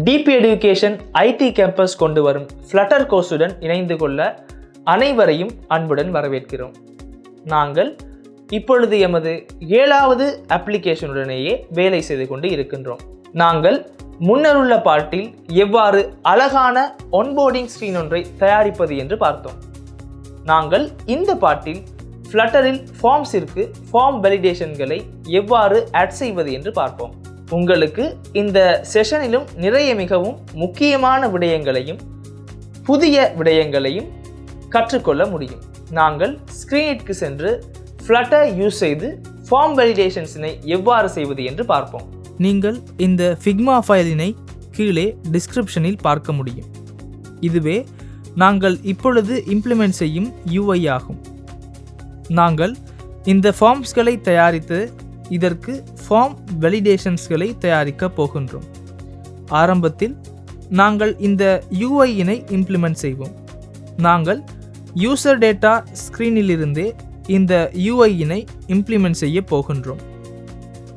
DP education ID campus கொண்டு வரும் flutter கோர்ஸுடன் இணைந்து கொள்ள அனைவரையும் அன்புடன் வரவேற்கிறோம். நாங்கள் இப்பொழுது எமது 7வது அப்ளிகேஷனுடனேயே வேலை செய்து கொண்டு இருக்கின்றோம். நாங்கள் முன்னருள்ள பாட்டில் எவ்வாறு அழகான ஒன்போர்டிங் ஸ்க்ரீன் ஒன்றை தயாரிப்பது என்று பார்த்தோம். நாங்கள் இந்த பாட்டில் ஃப்ளட்டரில் ஃபார்ம்ஸிற்கு ஃபார்ம் வேலிடேஷன்களை எவ்வாறு ஆட் செய்வது என்று பார்ப்போம். உங்களுக்கு இந்த செஷனிலும் நிறைய மிகவும் முக்கியமான விடயங்களையும் புதிய விடயங்களையும் கற்றுக்கொள்ள முடியும். நாங்கள் ஸ்க்ரீனிற்கு சென்று ஃப்ளட்டர் யூஸ் செய்து ஃபார்ம் வேலிடேஷன்ஸினை எவ்வாறு செய்வது என்று பார்ப்போம். நீங்கள் இந்த ஃபிக்மா ஃபைலினை கீழே டிஸ்கிரிப்ஷனில் பார்க்க முடியும். இதுவே நாங்கள் இப்பொழுது இம்ப்ளிமெண்ட் செய்யும் UI ஆகும். நாங்கள் இந்த ஃபார்ம்ஸ்களை தயாரித்து இதற்கு ஃபார்ம் வேலிடேஷன்ஸ்களை தயாரிக்க போகின்றோம். ஆரம்பத்தில் நாங்கள் இந்த UI-னை இம்ப்ளிமெண்ட் செய்வோம். நாங்கள் யூசர் டேட்டா ஸ்க்ரீனிலிருந்தே இந்த UI-னை இம்ப்ளிமெண்ட் செய்ய போகின்றோம்.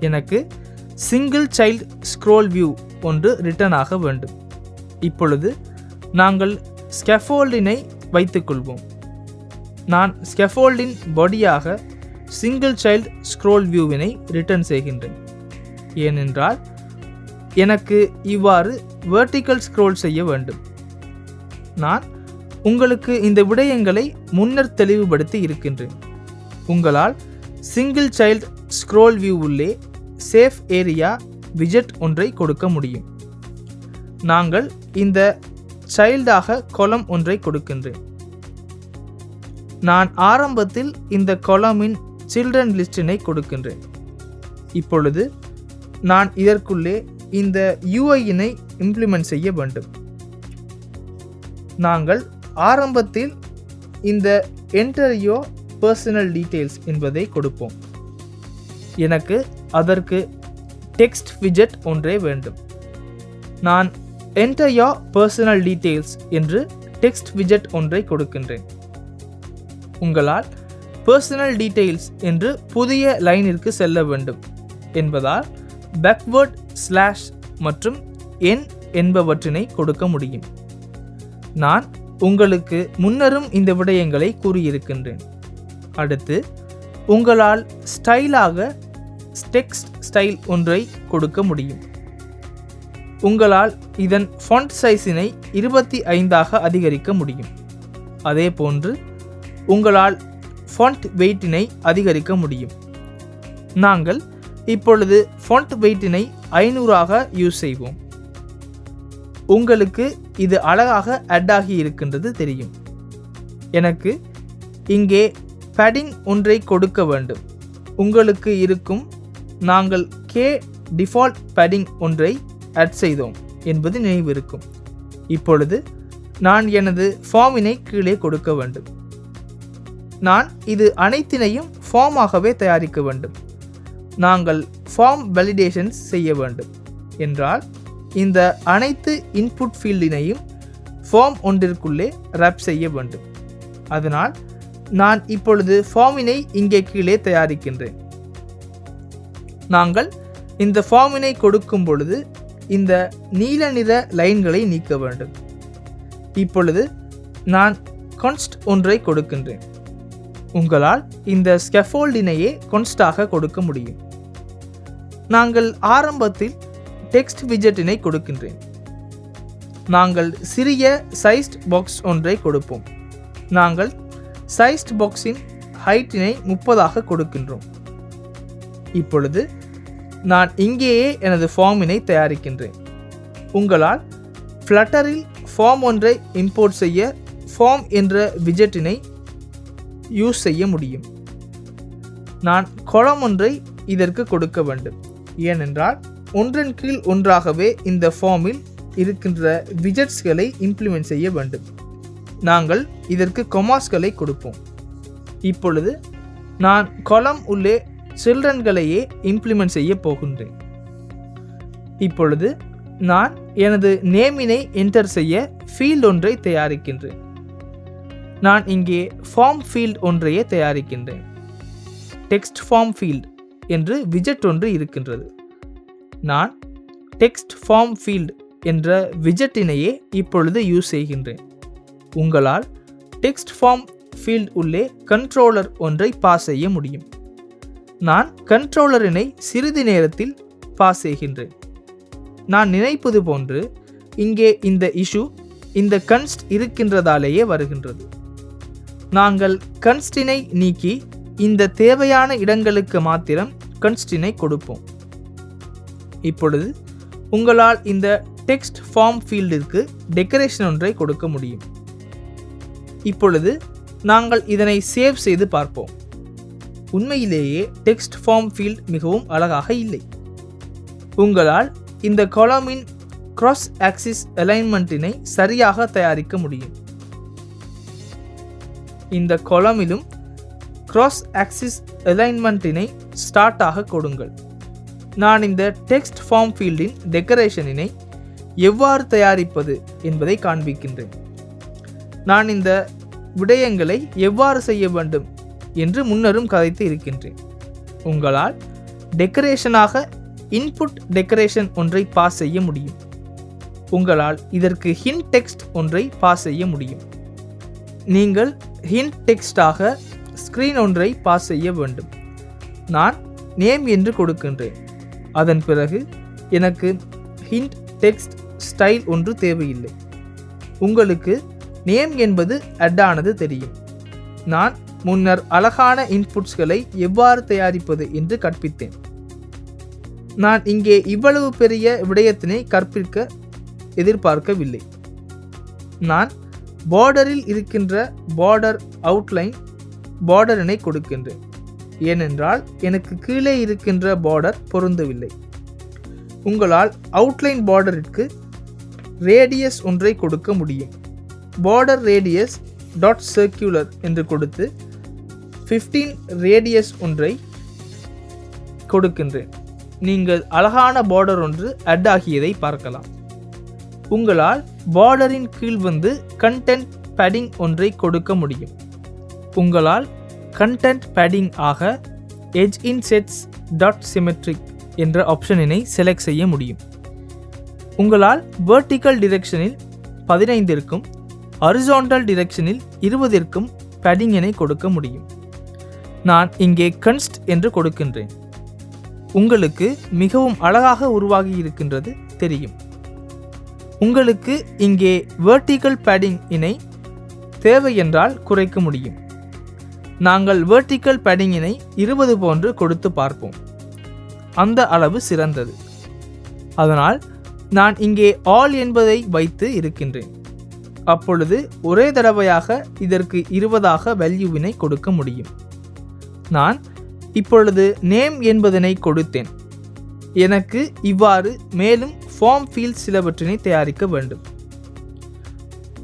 எனக்கு சிங்கிள் சைல்டு ஸ்க்ரோல் வியூ ஒன்று ரிட்டர்ன் ஆக வேண்டும். இப்பொழுது நாங்கள் ஸ்கேஃபோல்டினை வைத்துக்கொள்வோம். நான் ஸ்கேஃபோல்டின் பாடியாக சிங்கிள் சைல்டு ஸ்க்ரோல் வியூவினை ரிட்டர்ன் செய்கின்றேன். ஏனென்றால் எனக்கு இவ்வாறு வெர்டிக்கல் ஸ்க்ரோல் செய்ய வேண்டும். நான் உங்களுக்கு இந்த விடயங்களை முன்னர் தெளிவுபடுத்தி இருக்கின்றேன். உங்களால் சிங்கிள் சைல்டு ஸ்க்ரோல் வியூ உள்ளே சேஃப் ஏரியா விஜெட் ஒன்றை கொடுக்க முடியும். நாங்கள் இந்த சைல்டாக கொலம் ஒன்றை கொடுக்கின்றேன். நான் ஆரம்பத்தில் இந்த கொலமின் சில்ட்ரன் லிஸ்டினை கொடுக்கின்றேன். இப்பொழுது நான் இதற்குள்ளே இந்த UI-னை இம்ப்ளிமெண்ட் செய்ய வேண்டும். நாங்கள் ஆரம்பத்தில் இந்த என்டர் யோர் பர்சனல் டீட்டெயில்ஸ் என்பதை கொடுப்போம். எனக்கு அதற்கு டெக்ஸ்ட் விஜெட் ஒன்றே வேண்டும். நான் என்டர் யோர் பர்சனல் டீட்டெயில்ஸ் என்று டெக்ஸ்ட் விஜெட் ஒன்றை கொடுக்கின்றேன். உங்களால் பர்சனல் டீட்டெயில்ஸ் என்று புதிய லைனிற்கு செல்ல வேண்டும் என்பதால் பேக்வேர்ட் ஸ்லாஷ் மற்றும் என் என்பவற்றினை கொடுக்க முடியும். நான் உங்களுக்கு முன்னரும் இந்த விடயங்களை கூறியிருக்கின்றேன். அடுத்து உங்களால் ஸ்டைலாக டெக்ஸ்ட் ஸ்டைல் ஒன்றை கொடுக்க முடியும். உங்களால் இதன் ஃபாண்ட் சைஸினை 25 அதிகரிக்க முடியும். அதே போன்று உங்களால் ஃபாண்ட் வெயிட்டினை அதிகரிக்க முடியும். நாங்கள் இப்பொழுது ஃபாண்ட் வெயிட்டினை 500 யூஸ் செய்வோம். உங்களுக்கு இது அழகாக ஆட் ஆகி இருக்கின்றது தெரியும். எனக்கு இங்கே பேடிங் ஒன்றை கொடுக்க வேண்டும். உங்களுக்கு இருக்கும் நாங்கள் டிஃபால்ட் பேடிங் ஒன்றை ஆட் செய்தோம் என்பது நினைவிருக்கும். இப்பொழுது நான் எனது ஃபார்மினை கீழே கொடுக்க வேண்டும். நான் இது அனைத்தினையும் ஃபார்மாகவே தயாரிக்க வேண்டும். நாங்கள் ஃபார்ம் வேலிடேஷன்ஸ் செய்ய வேண்டும் என்றால் இந்த அனைத்து இன்புட் ஃபீல்டினையும் ஃபார்ம் ஒன்றிற்குள்ளே ரேப் செய்ய வேண்டும். அதனால் நான் இப்பொழுது ஃபார்மினை இங்கே கீழே தயாரிக்கின்றேன். நாங்கள் இந்த ஃபார்மினை கொடுக்கும் பொழுது இந்த நீல நிற லைன்களை நீக்க வேண்டும். இப்பொழுது நான் கான்ஸ்ட் ஒன்றை கொடுக்கின்றேன். உங்களால் இந்த ஸ்கேஃபோல்டினையே கான்ஸ்டாக கொடுக்க முடியும். நாங்கள் ஆரம்பத்தில் டெக்ஸ்ட் விஜெட்டினை கொடுக்கின்றேன். நாங்கள் சிறிய சைஸ்ட் பாக்ஸ் ஒன்றை கொடுப்போம். நாங்கள் சைஸ்ட் பாக்ஸின் ஹைட்டினை 30 கொடுக்கின்றோம். இப்பொழுது நான் இங்கேயே எனது ஃபார்மினை தயாரிக்கின்றேன். உங்களால் ஃப்ளட்டரில் ஃபார்ம் ஒன்றை இம்போர்ட் செய்ய ஃபார்ம் என்ற விஜெட்டினை யூஸ் செய்ய முடியும். நான் கொலம் ஒன்றை இதற்கு கொடுக்க வேண்டும். ஏனென்றால் ஒன்றன் கீழ் ஒன்றாகவே இந்த ஃபார்மில் இருக்கின்ற விஜெட்ஸ்களை இம்ப்ளிமெண்ட் செய்ய வேண்டும். நாங்கள் இதற்கு கொமாஸ்களை கொடுப்போம். இப்பொழுது நான் கொலம் உள்ளே சில்ட்ரன்களையே இம்ப்ளிமெண்ட் செய்ய போகின்றேன். இப்பொழுது நான் எனது நேமினை என்டர் செய்ய ஃபீல்ட் ஒன்றை தயாரிக்கின்றேன். நான் இங்கே ஃபார்ம் ஃபீல்ட் ஒன்றையே தயாரிக்கின்றேன். டெக்ஸ்ட் ஃபார்ம் ஃபீல்ட் என்று விஜெட் ஒன்று இருக்கின்றது. நான் டெக்ஸ்ட் ஃபார்ம் ஃபீல்ட் என்ற விஜெட்டினையே இப்பொழுது யூஸ் செய்கின்றேன். உங்களால் டெக்ஸ்ட் ஃபார்ம் ஃபீல்ட் உள்ளே கண்ட்ரோலர் ஒன்றை பாஸ் செய்ய முடியும். நான் கண்ட்ரோலரினை சிறிது நேரத்தில் பாஸ் செய்கின்றேன். நான் நினைப்பது போன்று இங்கே இந்த இஷ்யூ இந்த கன்ஸ்ட் இருக்கின்றதாலேயே வருகின்றது. நாங்கள் கன்ஸ்டினை நீக்கி இந்த தேவையான இடங்களுக்கு மாத்திரம் கன்ஸ்டினை கொடுப்போம். இப்பொழுது உங்களால் இந்த டெக்ஸ்ட் ஃபார்ம் ஃபீல்டிற்கு டெக்கரேஷன் ஒன்றை கொடுக்க முடியும். இப்பொழுது நாங்கள் இதனை சேவ் செய்து பார்ப்போம். உண்மையிலேயே டெக்ஸ்ட் ஃபார்ம் ஃபீல்ட் மிகவும் அழகாக இல்லை. உங்களால் இந்த காலமின் கிராஸ் ஆக்சிஸ் அலைன்மெண்ட்டினை சரியாக தயாரிக்க முடியும். இந்த காலமிலும் கிராஸ் ஆக்சிஸ் அலைன்மெண்ட்டினை ஸ்டார்ட்டாக கொடுங்கள். நான் இந்த டெக்ஸ்ட் ஃபார்ம் ஃபீல்டின் டெக்கரேஷனினை எவ்வாறு தயாரிப்பது என்பதை காண்பிக்கின்றேன். நான் இந்த விடயங்களை எவ்வாறு செய்ய வேண்டும் என்று முன்னரும் கதைத்து இருக்கின்றேன். உங்களால் டெக்கரேஷனாக இன்புட் டெக்கரேஷன் ஒன்றை பாஸ் செய்ய முடியும். உங்களால் இதற்கு ஹிண்ட் டெக்ஸ்ட் ஒன்றை பாஸ் செய்ய முடியும். நீங்கள் ஹிண்ட் டெக்ஸ்டாக ஸ்க்ரீன் ஒன்றை பாஸ் செய்ய வேண்டும். நான் நேம் என்று கொடுக்கின்றேன். அதன் பிறகு எனக்கு ஹிண்ட் டெக்ஸ்ட் ஸ்டைல் ஒன்று தேவையில்லை. உங்களுக்கு நேம் என்பது அட்டானது தெரியும். நான் முன்னர் அழகான இன்புட்ஸ்களை எவ்வாறு தயாரிப்பது என்று கற்பித்தேன். நான் இங்கே இவ்வளவு பெரிய விடயத்தினை கற்பிக்க எதிர்பார்க்கவில்லை. நான் பார்டரில் இருக்கின்ற பார்டர் அவுட்லைன் பார்டரினை கொடுக்கின்றேன். ஏனென்றால் எனக்கு கீழே இருக்கின்ற பார்டர் பொருந்தவில்லை. உங்களால் அவுட்லைன் பார்டருக்கு ரேடியஸ் ஒன்றை கொடுக்க முடியும். பார்டர் ரேடியஸ் டாட் சர்க்குலர் என்று கொடுத்து 15 ரேடியஸ் ஒன்றை கொடுக்கின்றேன். நீங்கள் அழகான பார்டர் ஒன்று அட் ஆகியதை பார்க்கலாம். உங்களால் பார்டரின் கீழ் வந்து கண்டென்ட் பேடிங் ஒன்றை கொடுக்க முடியும். உங்களால் கண்டென்ட் பேடிங் ஆக எட்ஜ் இன் செட்ஸ் டாட் சிமெட்ரிக் என்ற ஆப்ஷனினை செலக்ட் செய்ய முடியும். உங்களால் வெர்டிக்கல் டிரெக்ஷனில் 15ற்கும் ஹரிசாண்டல் டிரெக்ஷனில் 20ற்கும் பேடிங்கினை கொடுக்க முடியும். நான் இங்கே கன்ஸ்ட் என்று கொடுக்கின்றேன். உங்களுக்கு மிகவும் அழகாக உருவாகி இருக்கின்றது தெரியும். உங்களுக்கு இங்கே வெர்டிக்கல் பேடிங் இனை தேவை என்றால் குறைக்க முடியும். நாங்கள் வெர்டிக்கல் பேடிங்கினை 20 போன்று கொடுத்து பார்ப்போம். அந்த அளவு சிறந்தது. அதனால் நான் இங்கே ஆல் என்பதை வைத்து இருக்கின்றேன். அப்பொழுது ஒரே தடவையாக இதற்கு 20ஆக வேல்யூவினை கொடுக்க முடியும். நான் இப்பொழுது நேம் என்பதனை கொடுத்தேன். எனக்கு இவ்வாறு மேலும் ஃபார்ம் ஃபீல்ட் சிலவற்றினை தயாரிக்க வேண்டும்.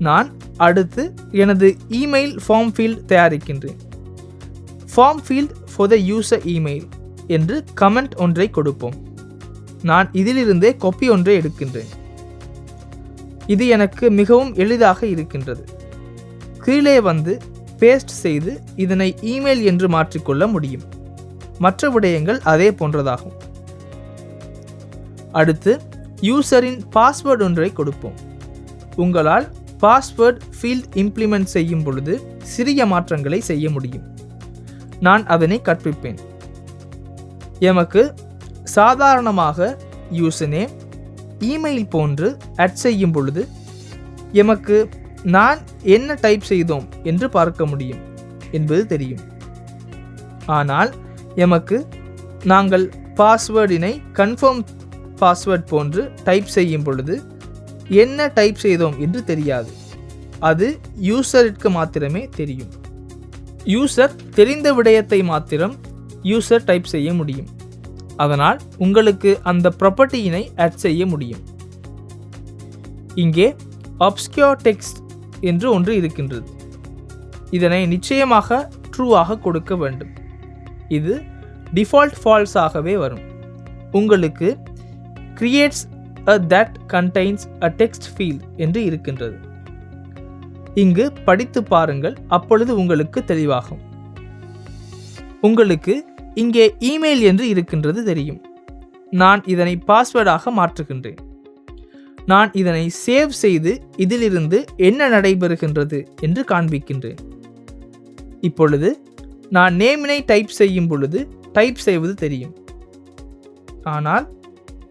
நான் அடுத்து எனது இமெயில் ஃபார்ம் ஃபீல்ட் தயாரிக்கின்றேன். Form field for the user email என்று கமெண்ட் ஒன்றை கொடுப்போம். நான் இதிலிருந்தே காப்பி ஒன்றை எடுக்கின்றேன். இது எனக்கு மிகவும் எளிதாக இருக்கின்றது. கீழே வந்து பேஸ்ட் செய்து இதனை இமெயில் என்று மாற்றிக்கொள்ள முடியும். மற்ற விடயங்கள் அதே போன்றதாகும். அடுத்து யூசரின் பாஸ்வேர்டு ஒன்றை கொடுப்போம். உங்களால் பாஸ்வேர்ட் ஃபீல்ட் இம்ப்ளிமெண்ட் செய்யும் பொழுது சிறிய மாற்றங்களை செய்ய முடியும். நான் அதனை கற்பிப்பேன். எமக்கு சாதாரணமாக யூசர் நேம் இமெயில் போன்று அட் செய்யும் பொழுது எமக்கு நான் என்ன டைப் செய்தோம் என்று பார்க்க முடியும் என்பது தெரியும். ஆனால் எமக்கு நாங்கள் பாஸ்வேர்டினை கன்ஃபார்ம் பாஸ்வேர்ட் போன்று டைப் செய்யும் பொழுது என்ன டைப் செய்தோம் என்று தெரியாது. அது யூசருக்கு மாத்திரமே தெரியும். யூசர் தெரிந்த விடயத்தை மாத்திரம் யூசர் டைப் செய்ய முடியும். அதனால் உங்களுக்கு அந்த ப்ராப்பர்ட்டியினை ஆட் செய்ய முடியும். இங்கே அப்ஸ்கியூர் டெக்ஸ்ட் என்று ஒன்று இருக்கின்றது. இதனை நிச்சயமாக ட்ரூவாக கொடுக்க வேண்டும். இது டிஃபால்ட் ஃபால்ஸாகவே வரும். உங்களுக்கு creates a that contains a text field என்று இருக்கின்றது. இங்கு படித்து பாருங்கள், அப்பொழுது உங்களுக்கு தெளிவாகும். உங்களுக்கு இங்கே இமெயில் என்று இருக்கின்றது தெரியும். நான் இதனை பாஸ்வேர்டாக மாற்றுகின்றேன். நான் இதனை சேவ் செய்து இதிலிருந்து என்ன நடைபெறுகின்றது என்று காண்பிக்கின்றேன். இப்பொழுது நான் நேமினை டைப் செய்யும் பொழுது டைப் செய்வது தெரியும். ஆனால்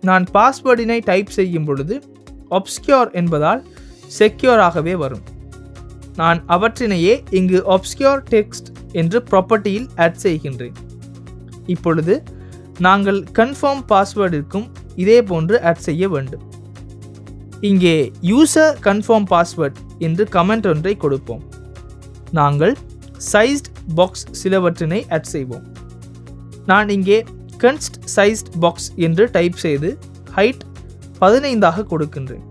நான் பாஸ்வேர்டினை டைப் செய்யும் பொழுது obscure என்பதால் செக்யூராகவே வரும். நான் அவற்றினையே இங்கு obscure டெக்ஸ்ட் என்று ப்ராப்பர்ட்டியில் ஆட் செய்கின்றேன். இப்பொழுது நாங்கள் கன்ஃபார்ம் பாஸ்வேர்டிற்கும் இதே போன்று ஆட் செய்ய வேண்டும். இங்கே யூசர் கன்ஃபார்ம் பாஸ்வேர்ட் என்று கமெண்ட் ஒன்றை கொடுப்போம். நாங்கள் சைஸ்ட் பாக்ஸ் சிலவற்றினை ஆட் செய்வோம். நான் இங்கே கன்ஸ்ட் சைஸ்ட் பாக்ஸ் என்று டைப் செய்து ஹைட் 15 கொடுக்கின்றேன்.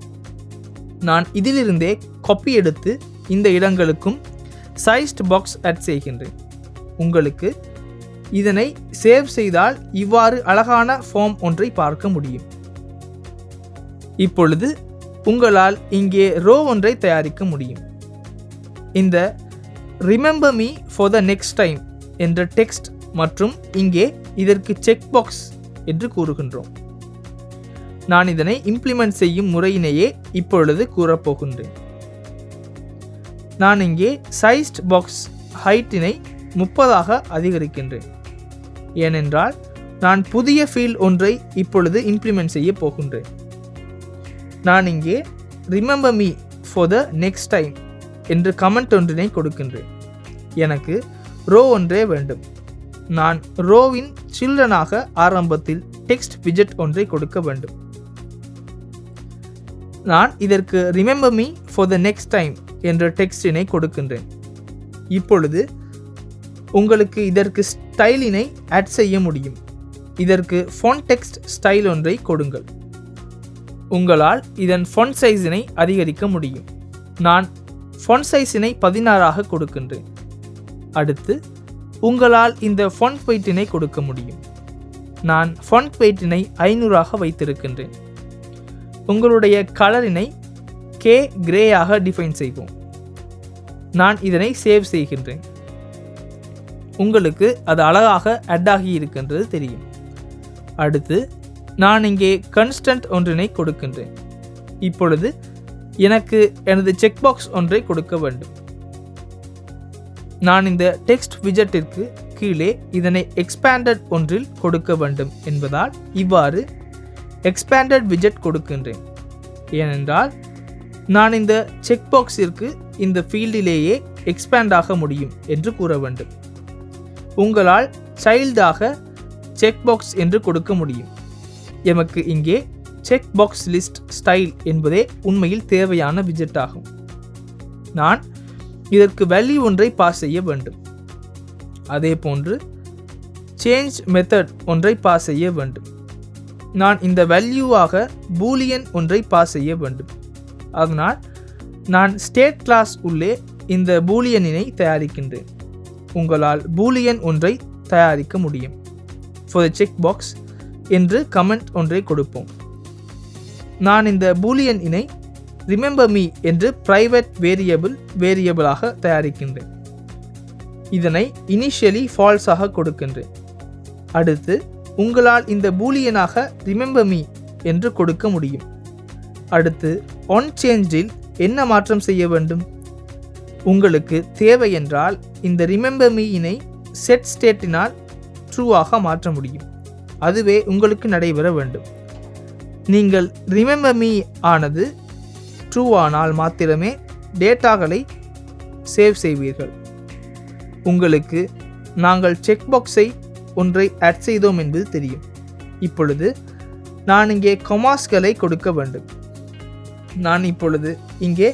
நான் இதிலிருந்தே காப்பி எடுத்து இந்த இடங்களுக்கும் சைஸ்ட் பாக்ஸ் ஆட் செய்கின்றேன். உங்களுக்கு இதனை சேவ் செய்தால் இவ்வாறு அழகான ஃபார்ம் ஒன்றை பார்க்க முடியும். இப்பொழுது உங்களால் இங்கே ரோ ஒன்றை தயாரிக்க முடியும். இந்த remember me for the next time என்ற டெக்ஸ்ட் மற்றும் இங்கே இதற்கு செக் பாக்ஸ் என்று கூறுகின்றோம். நான் இதனை இம்ப்ளிமெண்ட் செய்யும் முறையினையே இப்பொழுது கூறப்போகின்றேன். நான் இங்கே சைஸ்ட் பாக்ஸ் ஹைட்டினை 30 அதிகரிக்கின்றேன். ஏனென்றால் நான் புதிய ஃபீல்ட் ஒன்றை இப்பொழுது இம்ப்ளிமெண்ட் செய்ய போகின்றேன். நான் இங்கே remember me for the next time என்று கமெண்ட் ஒன்றினை கொடுக்கின்றேன். எனக்கு ரோ ஒன்றே வேண்டும். நான் ரோவின் சில்ட்ரனாக ஆரம்பத்தில் டெக்ஸ்ட் விஜெட் ஒன்றை கொடுக்க வேண்டும். நான் இதற்கு remember me for the next time என்ற டெக்ஸ்டினை கொடுக்கின்றேன். இப்பொழுது உங்களுக்கு இதற்கு ஸ்டைலினை ஆட் செய்ய முடியும். இதற்கு ஃபாண்ட் டெக்ஸ்ட் ஸ்டைல் ஒன்றை கொடுங்கள். உங்களால் இதன் ஃபாண்ட் சைஸினை அதிகரிக்க முடியும். நான் ஃபாண்ட் சைஸினை 16 கொடுக்கின்றேன். அடுத்து உங்களால் இந்த ஃபாண்ட் வெயிட்டினை கொடுக்க முடியும். நான் ஃபாண்ட் வெயிட்டினை 500 வைத்திருக்கின்றேன். உங்களுடைய கலரினை கிரேயாக டிஃபைன் செய்வோம். நான் இதனை சேவ் செய்கின்றேன். உங்களுக்கு அது அழகாக ஆட் ஆகி இருக்கின்றது தெரியும். அடுத்து நான் இங்கே கன்ஸ்டன்ட் ஒன்றினை கொடுக்கின்றேன். இப்பொழுது எனக்கு எனது செக் பாக்ஸ் ஒன்றை கொடுக்க வேண்டும். நான் இந்த டெக்ஸ்ட் விஜெட்டிற்கு கீழே இதனை எக்ஸ்பேண்டட் ஒன்றில் கொடுக்க வேண்டும் என்பதால் இவ்வாறு எக்ஸ்பேண்டட் விஜெட் கொடுக்கின்றேன். ஏனென்றால் நான் இந்த செக் பாக்ஸிற்கு இந்த ஃபீல்டிலேயே எக்ஸ்பேண்ட் ஆக முடியும் என்று கூற வேண்டும். உங்களால் சைல்டாக செக் பாக்ஸ் என்று கொடுக்க முடியும். எமக்கு இங்கே செக் பாக்ஸ் லிஸ்ட் ஸ்டைல் என்பதே உண்மையில் தேவையான விஜெட் ஆகும். நான் இதற்கு வேல்யூ ஒன்றை பாஸ் செய்ய வேண்டும். அதே போன்று சேஞ்ச் மெத்தட் ஒன்றை பாஸ் செய்ய வேண்டும். நான் இந்த வேல்யூவாக பூலியன் ஒன்றை பாஸ் செய்ய வேண்டும். அதனால் நான் ஸ்டேட் கிளாஸ் உள்ளே இந்த பூலியனினை தயாரிக்கின்றேன். உங்களால் பூலியன் ஒன்றை தயாரிக்க முடியும். ஃபார் த செக் பாக்ஸ் என்று கமெண்ட் ஒன்றை கொடுப்போம். நான் இந்த பூலியன் இனை ரிமெம்பர் மீ என்று பிரைவேட் வேரியபிளாக தயாரிக்கின்றேன். இதனை இனிஷியலி ஃபால்ஸாக கொடுக்கின்றேன். அடுத்து உங்களால் இந்த பூலியனாக ரிமெம்பர் மீ என்று கொடுக்க முடியும். அடுத்து ஒன் சேஞ்சில் என்ன மாற்றம் செய்ய வேண்டும்? உங்களுக்கு தேவை என்றால் இந்த ரிமெம்பர் மீ இனை செட் ஸ்டேட்டினால் ட்ரூவாக மாற்ற முடியும். அதுவே உங்களுக்கு நடைபெற வேண்டும். நீங்கள் ரிமெம்பர் மீ ஆனது ட்ரூ ஆனால் மாத்திரமே டேட்டாக்களை சேவ் செய்வீர்கள். உங்களுக்கு நாங்கள் செக் பாக்ஸை ஒன்றை ஆட் செய்தோம் என்பது தெரியும். இப்பொழுது நான் இங்கே கொமாஸ்களை கொடுக்க வேண்டும். நான் இப்பொழுது இங்கே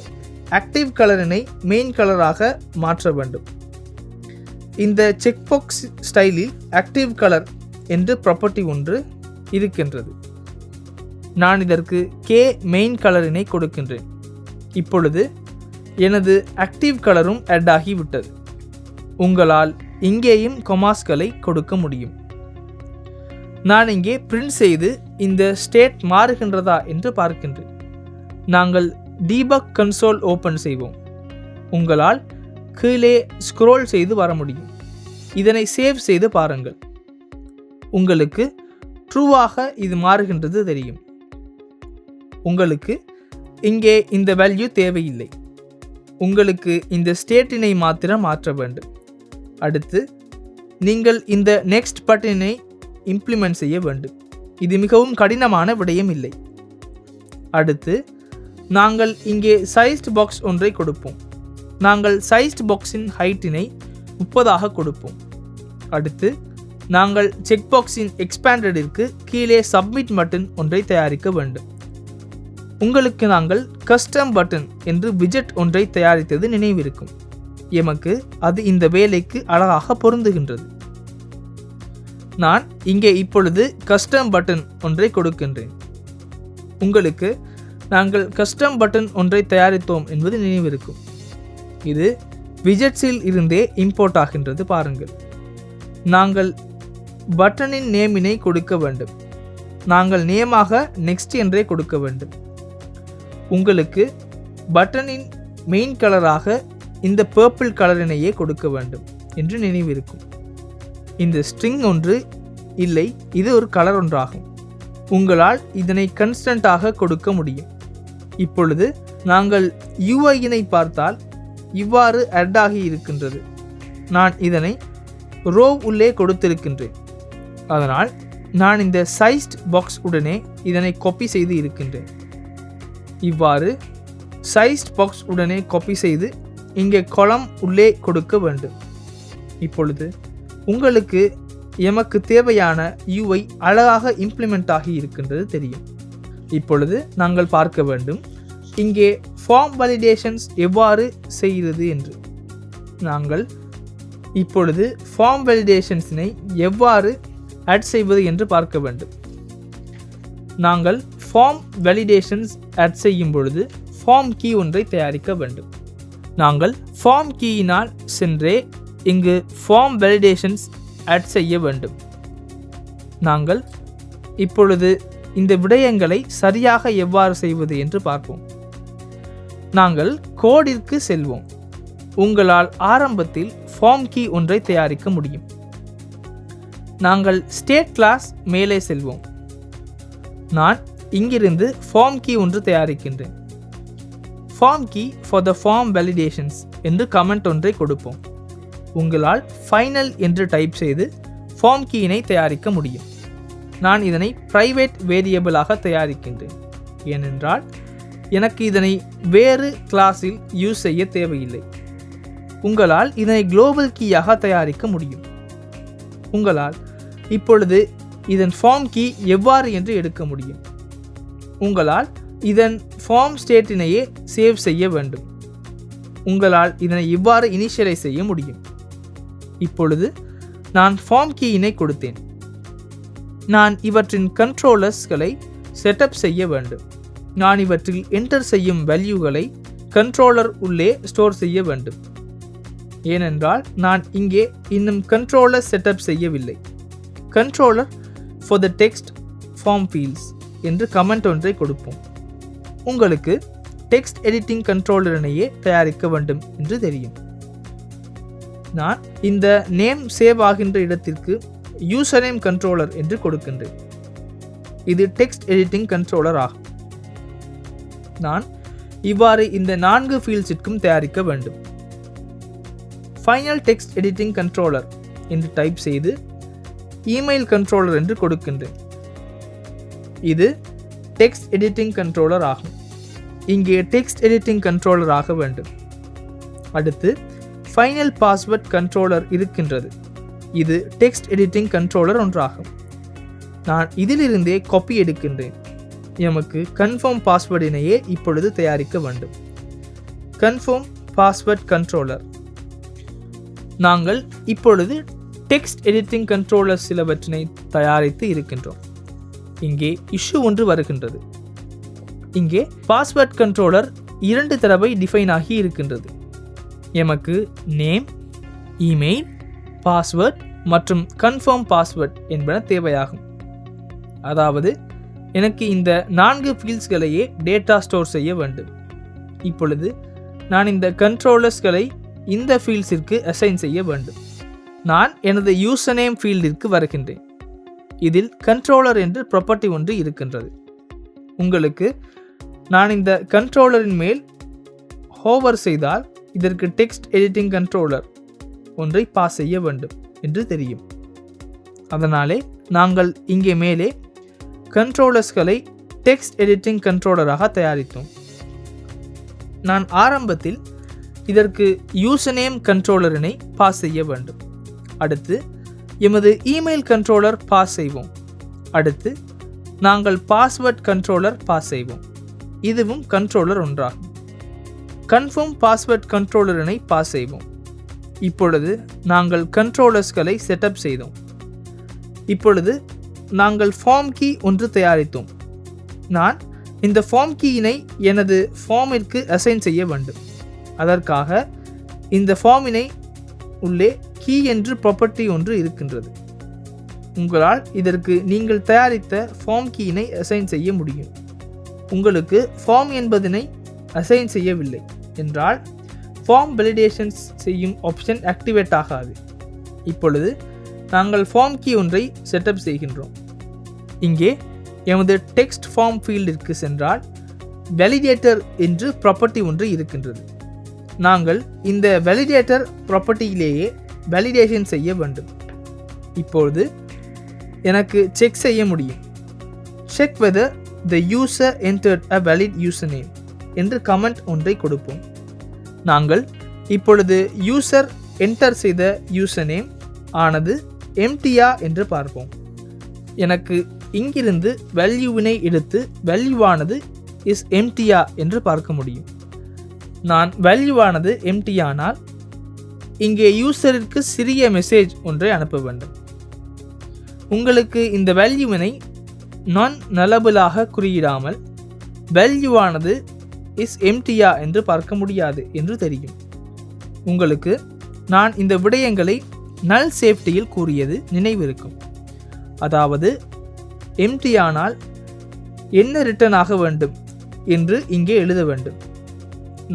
ஆக்டிவ் கலரினை மெயின் கலராக மாற்ற வேண்டும். இந்த செக் பாக்ஸ் ஸ்டைலில் ஆக்டிவ் கலர் என்று ப்ராப்பர்ட்டி ஒன்று இருக்கின்றது. நான் இதற்கு மெயின் கலரினை கொடுக்கின்றேன். இப்பொழுது எனது ஆக்டிவ் கலரும் ஆட் ஆகிவிட்டது. உங்களால் இங்கேயும் கொமாஸ்களை கொடுக்க முடியும். நான் இங்கே பிரிண்ட் செய்து இந்த ஸ்டேட் மாறுகின்றதா என்று பார்க்கின்றேன். நாங்கள் டீபக் கன்சோல் ஓப்பன் செய்வோம். உங்களால் கீழே ஸ்க்ரோல் செய்து வர முடியும். இதனை சேவ் செய்து பாருங்கள். உங்களுக்கு ட்ரூவாக இது மாறுகின்றது தெரியும். உங்களுக்கு இங்கே இந்த வேல்யூ தேவையில்லை. உங்களுக்கு இந்த ஸ்டேட்டினை மாத்திரம் மாற்ற வேண்டும். அடுத்து நீங்கள் இந்த நெக்ஸ்ட் பட்டனை இம்ப்ளிமெண்ட் செய்ய வேண்டும். இது மிகவும் கடினமான விடயம் இல்லை. அடுத்து நாங்கள் இங்கே சைஸ்ட் பாக்ஸ் ஒன்றை கொடுப்போம். நாங்கள் சைஸ்ட் பாக்ஸின் ஹைட்டினை 30 கொடுப்போம். அடுத்து நாங்கள் செக் பாக்ஸின் எக்ஸ்பேண்டடிற்கு கீழே சப்மிட் பட்டன் ஒன்றை தயாரிக்க வேண்டும். உங்களுக்கு நாங்கள் கஸ்டம் பட்டன் என்று விஜெட் ஒன்றை தயாரித்தது நினைவிருக்கும். எமக்கு அது இந்த வேலைக்கு அழகாக பொருந்துகின்றது. நான் இங்கே இப்பொழுது கஸ்டம் பட்டன் ஒன்றை கொடுக்கின்றேன். உங்களுக்கு நாங்கள் கஸ்டம் பட்டன் ஒன்றை தயாரித்தோம் என்பது நினைவிருக்கும். இது விஜெட்ஸில் இருந்தே இம்போர்ட் ஆகின்றது. பாருங்கள், நாங்கள் பட்டனின் நேமினை கொடுக்க வேண்டும். நாங்கள் நேமாக நெக்ஸ்ட் என்றே கொடுக்க வேண்டும். உங்களுக்கு பட்டனின் மெயின் கலராக இந்த பர்பிள் கலரினையே கொடுக்க வேண்டும் என்று நினைவிருக்கும். இந்த ஸ்ட்ரிங் ஒன்று இல்லை, இது ஒரு கலர் ஒன்றாகும். உங்களால் இதனை கன்ஸ்டன்டாக கொடுக்க முடியும். இப்பொழுது நாங்கள் UIயினை பார்த்தால் இவ்வாறு ஆட் ஆகி இருக்கின்றது. நான் இதனை ரோ உள்ளே கொடுத்திருக்கின்றேன். அதனால் நான் இந்த சைஸ்ட் பாக்ஸ் உடனே இதனை காப்பி செய்து இருக்கின்றேன். இவ்வாறு சைஸ்ட் பாக்ஸ் உடனே காப்பி செய்து இங்கே காலம் உள்ளே கொடுக்க வேண்டும். இப்பொழுது உங்களுக்கு எமக்கு தேவையான UI அழகாக இம்ப்ளிமெண்ட் ஆகி இருக்கின்றது தெரியும். இப்பொழுது நாங்கள் பார்க்க வேண்டும் இங்கே ஃபார்ம் வேலிடேஷன்ஸ் எவ்வாறு செய்கிறது என்று. நாங்கள் இப்பொழுது ஃபார்ம் வேலிடேஷன்ஸினை எவ்வாறு ஆட் செய்வது என்று பார்க்க வேண்டும். நாங்கள் ஃபார்ம் வேலிடேஷன்ஸ் ஆட் செய்யும் பொழுது ஃபார்ம் கீ ஒன்றை தயாரிக்க வேண்டும். நாங்கள் ஃபார்ம் கீயினால் சென்றே இங்கு ஃபார்ம் வேலிடேஷன்ஸ் ஆட் செய்ய வேண்டும். நாங்கள் இப்பொழுது இந்த விடயங்களை சரியாக எவ்வாறு செய்வது என்று பார்ப்போம். நாங்கள் கோடிற்கு செல்வோம். உங்களால் ஆரம்பத்தில் ஃபார்ம் கீ ஒன்றை தயாரிக்க முடியும். நாங்கள் ஸ்டேட் கிளாஸ் மேலே செல்வோம். நான் இங்கிருந்து ஃபார்ம் கீ ஒன்று தயாரிக்கின்றேன். Form key for the form validations என்று கமெண்ட் ஒன்றை கொடுப்போம். உங்களால் ஃபைனல் என்று டைப் செய்து ஃபார்ம் கீயினை தயாரிக்க முடியும். நான் இதனை பிரைவேட் வேரியபிளாக தயாரிக்கின்றேன். ஏனென்றால் எனக்கு இதனை வேறு கிளாஸில் யூஸ் செய்ய தேவையில்லை. உங்களால் இதனை குளோபல் கீயாக தயாரிக்க முடியும். உங்களால் இப்பொழுது இதன் ஃபார்ம் கீ எவ்வாறு என்று எடுக்க முடியும். உங்களால் இதன் ஃபார்ம் ஸ்டேட்டினையே சேவ் செய்ய வேண்டும். உங்களால் இதனை இவ்வாறு இனிஷியலைஸ் செய்ய முடியும். இப்பொழுது நான் ஃபார்ம் கீயினை கொடுத்தேன். நான் இவற்றின் கண்ட்ரோலர்ஸ்களை செட்டப் செய்ய வேண்டும். நான் இவற்றில் என்டர் செய்யும் வேல்யூகளை கண்ட்ரோலர் உள்ளே ஸ்டோர் செய்ய வேண்டும். ஏனென்றால் நான் இங்கே இன்னும் கண்ட்ரோலர் செட்டப் செய்யவில்லை. Controller for the text form fields என்று கமெண்ட் ஒன்றை கொடுப்போம். உங்களுக்கு டெக்ஸ்ட் எடிட்டிங் கண்ட்ரோலரினையே தயாரிக்க வேண்டும் என்று தெரியும். நான் இந்த நேம் சேவ் ஆகின்ற இடத்திற்கு யூசர் நேம் கண்ட்ரோலர் என்று கொடுக்கின்றேன். இது டெக்ஸ்ட் எடிட்டிங் கண்ட்ரோலர் ஆகும். நான் இவ்வாறு இந்த 4 ஃபீல்ட்ஸிற்கும் தயாரிக்க வேண்டும். ஃபைனல் டெக்ஸ்ட் எடிட்டிங் கண்ட்ரோலர் என்று டைப் செய்து இமெயில் கண்ட்ரோலர் என்று கொடுக்கின்றேன். இது டெக்ஸ்ட் எடிட்டிங் கண்ட்ரோலர் ஆகும். இங்கே டெக்ஸ்ட் எடிட்டிங் கண்ட்ரோலர் ஆக வேண்டும். அடுத்து ஃபைனல் பாஸ்வேர்ட் கண்ட்ரோலர் இருக்கின்றது. இது டெக்ஸ்ட் எடிட்டிங் கண்ட்ரோலர் ஒன்றாகும். நான் இதிலிருந்தே காப்பி எடுக்கின்றேன். எமக்கு கன்ஃபார்ம் பாஸ்வேர்டினையே இப்பொழுது தயாரிக்க வேண்டும். Confirm password controller. நாங்கள் இப்பொழுது டெக்ஸ்ட் எடிட்டிங் கண்ட்ரோலர் சிலவற்றினை தயாரித்து இருக்கின்றோம். இங்கே இஷ்யூ ஒன்று வருகின்றது. இங்கே பாஸ்வேர்ட் கண்ட்ரோலர் 2 தடவை டிஃபைன் ஆகி இருக்கின்றது. எமக்கு நேம், இமெயில், பாஸ்வேர்ட் மற்றும் கன்ஃபார்ம் பாஸ்வேர்ட் என்பன தேவையாகும். அதாவது எனக்கு இந்த 4 ஃபீல்ட்ஸ்களையே டேட்டா ஸ்டோர் செய்ய வேண்டும். இப்பொழுது நான் இந்த கண்ட்ரோலர்ஸ்களை இந்த ஃபீல்ட்ஸிற்கு அசைன் செய்ய வேண்டும். நான் எனது யூசர் நேம் ஃபீல்டிற்கு வருகின்றேன். இதில் கண்ட்ரோலர் என்று ப்ராப்பர்ட்டி ஒன்று இருக்கின்றது. உங்களுக்கு நான் இந்த கண்ட்ரோலரின் மேல் ஹோவர் செய்தால் இதற்கு டெக்ஸ்ட் எடிட்டிங் கண்ட்ரோலர் ஒன்றை பாஸ் செய்ய வேண்டும் என்று தெரியும். அதனாலே நாங்கள் இங்கே மேலே கண்ட்ரோலர்ஸ்களை டெக்ஸ்ட் எடிட்டிங் கண்ட்ரோலராக தயாரித்தோம். நான் ஆரம்பத்தில் இதற்கு யூசர் நேம் கண்ட்ரோலரினை பாஸ் செய்ய வேண்டும். அடுத்து எமது இமெயில் கண்ட்ரோலர் பாஸ் செய்வோம். அடுத்து நாங்கள் பாஸ்வேர்ட் கண்ட்ரோலர் பாஸ் செய்வோம். இதுவும் கண்ட்ரோலர் ஒன்றாகும். கன்ஃபார்ம் பாஸ்வேர்ட் கண்ட்ரோலரினை பாஸ் செய்வோம். இப்பொழுது நாங்கள் கண்ட்ரோலர்ஸ்களை செட்டப் செய்தோம். இப்பொழுது நாங்கள் ஃபார்ம் கீ ஒன்று தயாரித்தோம். நான் இந்த ஃபார்ம் கீயினை எனது ஃபார்மிற்கு அசைன் செய்ய வேண்டும். அதற்காக இந்த ஃபார்மினை உள்ளே கீ என்று ப்ராப்பர்ட்டி ஒன்று இருக்கின்றது. உங்களால் இதற்கு நீங்கள் தயாரித்த ஃபார்ம் கீயினை அசைன் செய்ய முடியும். உங்களுக்கு ஃபார்ம் என்பதனை அசைன் செய்யவில்லை என்றால் ஃபார்ம் வேலிடேஷன்ஸ் செய்யும் ஆப்ஷன் ஆக்டிவேட் ஆகாது. இப்பொழுது நாங்கள் ஃபார்ம் கீ ஒன்றை செட்டப் செய்கின்றோம். இங்கே எமது டெக்ஸ்ட் ஃபார்ம் ஃபீல்டிற்கு சென்றால் வேலிடேட்டர் என்று ப்ராப்பர்ட்டி ஒன்று இருக்கின்றது. நாங்கள் இந்த வேலிடேட்டர் ப்ராப்பர்ட்டியிலேயே வேலிடேஷன் செய்ய வேண்டும். இப்பொழுது எனக்கு செக் செய்ய முடியும். Check whether the user entered a valid username என்று கமெண்ட் ஒன்றை கொடுப்போம். நாங்கள் இப்பொழுது யூசர் என்டர் செய்த யூசர் நேம் ஆனது எம்டியா என்று பார்ப்போம். எனக்கு இங்கிருந்து வேல்யூவினை எடுத்து வேல்யூவானது இஸ் எம்டியா என்று பார்க்க முடியும். நான் வேல்யூவானது எம்டியானால் இங்கே யூசருக்கு சிறிய மெசேஜ் ஒன்றை அனுப்ப வேண்டும். உங்களுக்கு இந்த வேல்யூவினை நான் நலபிளாக குறியிடாமல் வேல்யூவானது இஸ் எம்டியா என்று பார்க்க முடியாது என்று தெரியும். உங்களுக்கு நான் இந்த விடயங்களை நல் சேஃப்டியில் கூறியது நினைவிருக்கும். அதாவது எம்டியானால் என்ன ரிட்டர்ன் ஆக வேண்டும் என்று இங்கே எழுத வேண்டும்.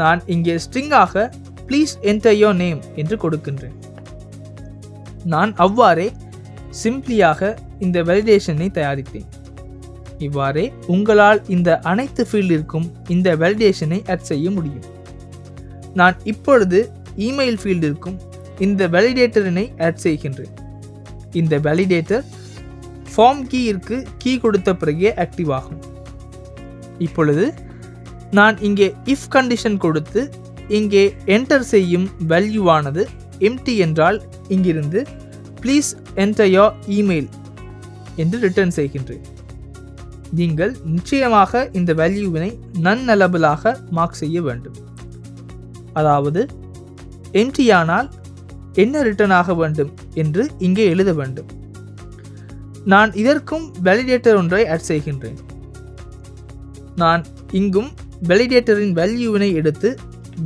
நான் இங்கே ஸ்ட்ரிங்காக ப்ளீஸ் என்டர் யோர் நேம் என்று கொடுக்கின்றேன். நான் அவ்வாறே சிம்பிளியாக இந்த வேலிடேஷனை தயாரித்தேன். இவ்வாறே உங்களால் இந்த அனைத்து ஃபீல்டிற்கும் இந்த வேலிடேஷனை ஆட் செய்ய முடியும். நான் இப்பொழுது இமெயில் ஃபீல்டிற்கும் இந்த வேலிடேட்டரினை ஆட் செய்கின்றேன். இந்த வேலிடேட்டர் ஃபார்ம் கீயிற்கு கீ கொடுத்த பிறகே ஆக்டிவ் ஆகும். இப்பொழுது நான் இங்கே இஃப் கண்டிஷன் கொடுத்து இங்கே என்டர் செய்யும் வேல்யூவானது எம்டி என்றால் இங்கிருந்து ப்ளீஸ் என்டர் யோர் இமெயில் என்று ரிட்டர்ன் செய்கின்றேன். நீங்கள் நிச்சயமாக இந்த வேல்யூவினை நன்அலபிளாக மார்க் செய்ய வேண்டும். அதாவது எம்டியானால் என்ன ரிட்டர்ன் ஆக வேண்டும் என்று இங்கே எழுத வேண்டும். நான் இதற்கும் வேலிடேட்டர் ஒன்றை ஆட் செய்கின்றேன். நான் இங்கும் வேலிடேட்டரின் வேல்யூவினை எடுத்து